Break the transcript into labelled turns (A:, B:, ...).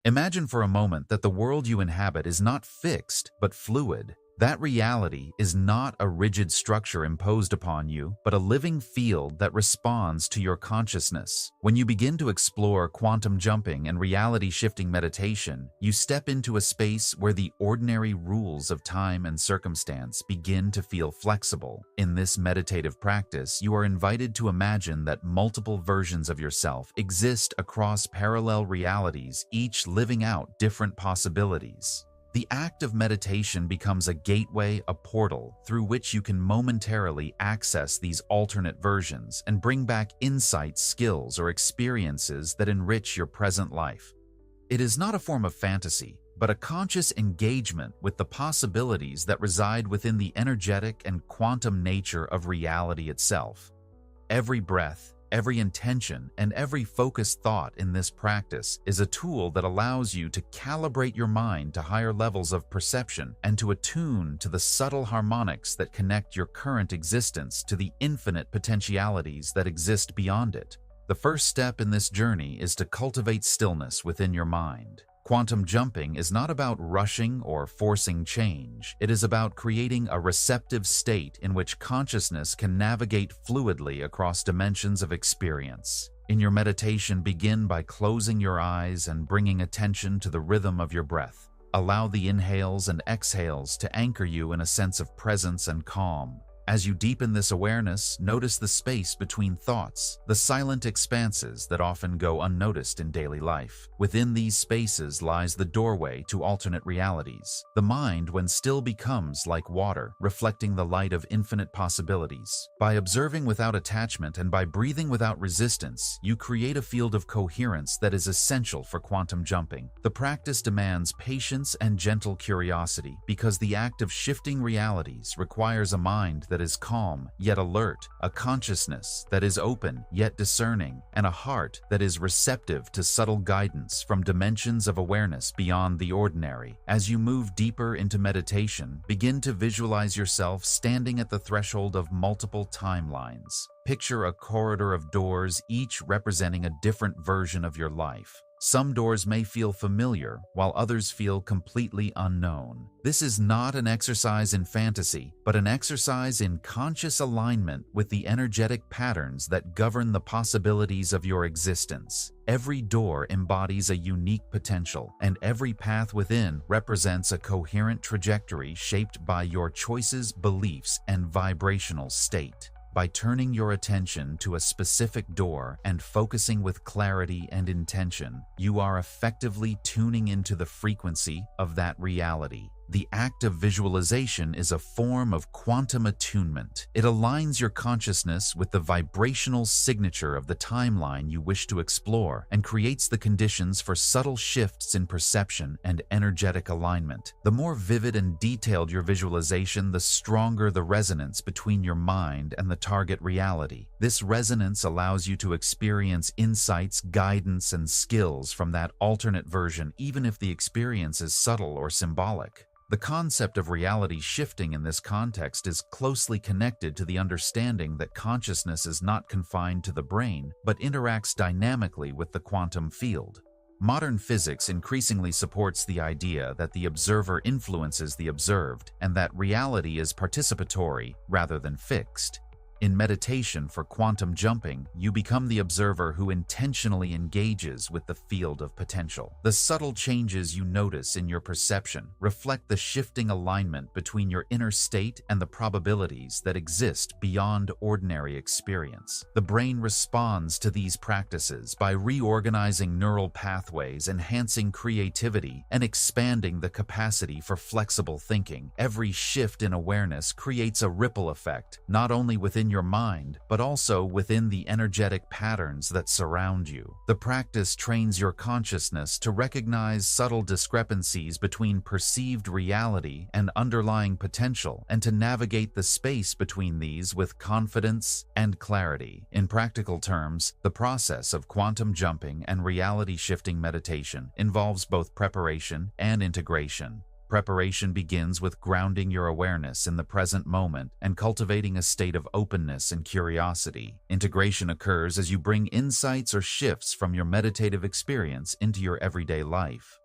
A: Imagine for a moment that the world you inhabit is not fixed, but fluid. That reality is not a rigid structure imposed upon you, but a living field that responds to your consciousness. When you begin to explore quantum jumping and reality-shifting meditation, you step into a space where the ordinary rules of time and circumstance begin to feel flexible. In this meditative practice, you are invited to imagine that multiple versions of yourself exist across parallel realities, each living out different possibilities. The act of meditation becomes a gateway, a portal, through which you can momentarily access these alternate versions and bring back insights, skills, or experiences that enrich your present life. It is not a form of fantasy, but a conscious engagement with the possibilities that reside within the energetic and quantum nature of reality itself. Every breath, every intention, and every focused thought in this practice is a tool that allows you to calibrate your mind to higher levels of perception and to attune to the subtle harmonics that connect your current existence to the infinite potentialities that exist beyond it. The first step in this journey is to cultivate stillness within your mind. Quantum jumping is not about rushing or forcing change. It is about creating a receptive state in which consciousness can navigate fluidly across dimensions of experience. In your meditation, begin by closing your eyes and bringing attention to the rhythm of your breath. Allow the inhales and exhales to anchor you in a sense of presence and calm. As you deepen this awareness, notice the space between thoughts, the silent expanses that often go unnoticed in daily life. Within these spaces lies the doorway to alternate realities. The mind, when still, becomes like water, reflecting the light of infinite possibilities. By observing without attachment and by breathing without resistance, you create a field of coherence that is essential for quantum jumping. The practice demands patience and gentle curiosity because the act of shifting realities requires a mind that is calm yet alert, a consciousness that is open yet discerning, and a heart that is receptive to subtle guidance from dimensions of awareness beyond the ordinary. As you move deeper into meditation, begin to visualize yourself standing at the threshold of multiple timelines. Picture a corridor of doors, each representing a different version of your life. Some doors may feel familiar, while others feel completely unknown. This is not an exercise in fantasy, but an exercise in conscious alignment with the energetic patterns that govern the possibilities of your existence. Every door embodies a unique potential, and every path within represents a coherent trajectory shaped by your choices, beliefs, and vibrational state. By turning your attention to a specific door and focusing with clarity and intention, you are effectively tuning into the frequency of that reality. The act of visualization is a form of quantum attunement. It aligns your consciousness with the vibrational signature of the timeline you wish to explore and creates the conditions for subtle shifts in perception and energetic alignment. The more vivid and detailed your visualization, the stronger the resonance between your mind and the target reality. This resonance allows you to experience insights, guidance, and skills from that alternate version, even if the experience is subtle or symbolic. The concept of reality shifting in this context is closely connected to the understanding that consciousness is not confined to the brain, but interacts dynamically with the quantum field. Modern physics increasingly supports the idea that the observer influences the observed, and that reality is participatory rather than fixed. In meditation for quantum jumping, you become the observer who intentionally engages with the field of potential. The subtle changes you notice in your perception reflect the shifting alignment between your inner state and the probabilities that exist beyond ordinary experience. The brain responds to these practices by reorganizing neural pathways, enhancing creativity, and expanding the capacity for flexible thinking. Every shift in awareness creates a ripple effect, not only within your mind, but also within the energetic patterns that surround you. The practice trains your consciousness to recognize subtle discrepancies between perceived reality and underlying potential, and to navigate the space between these with confidence and clarity. In practical terms, the process of quantum jumping and reality-shifting meditation involves both preparation and integration. Preparation begins with grounding your awareness in the present moment and cultivating a state of openness and curiosity. Integration occurs as you bring insights or shifts from your meditative experience into your everyday life.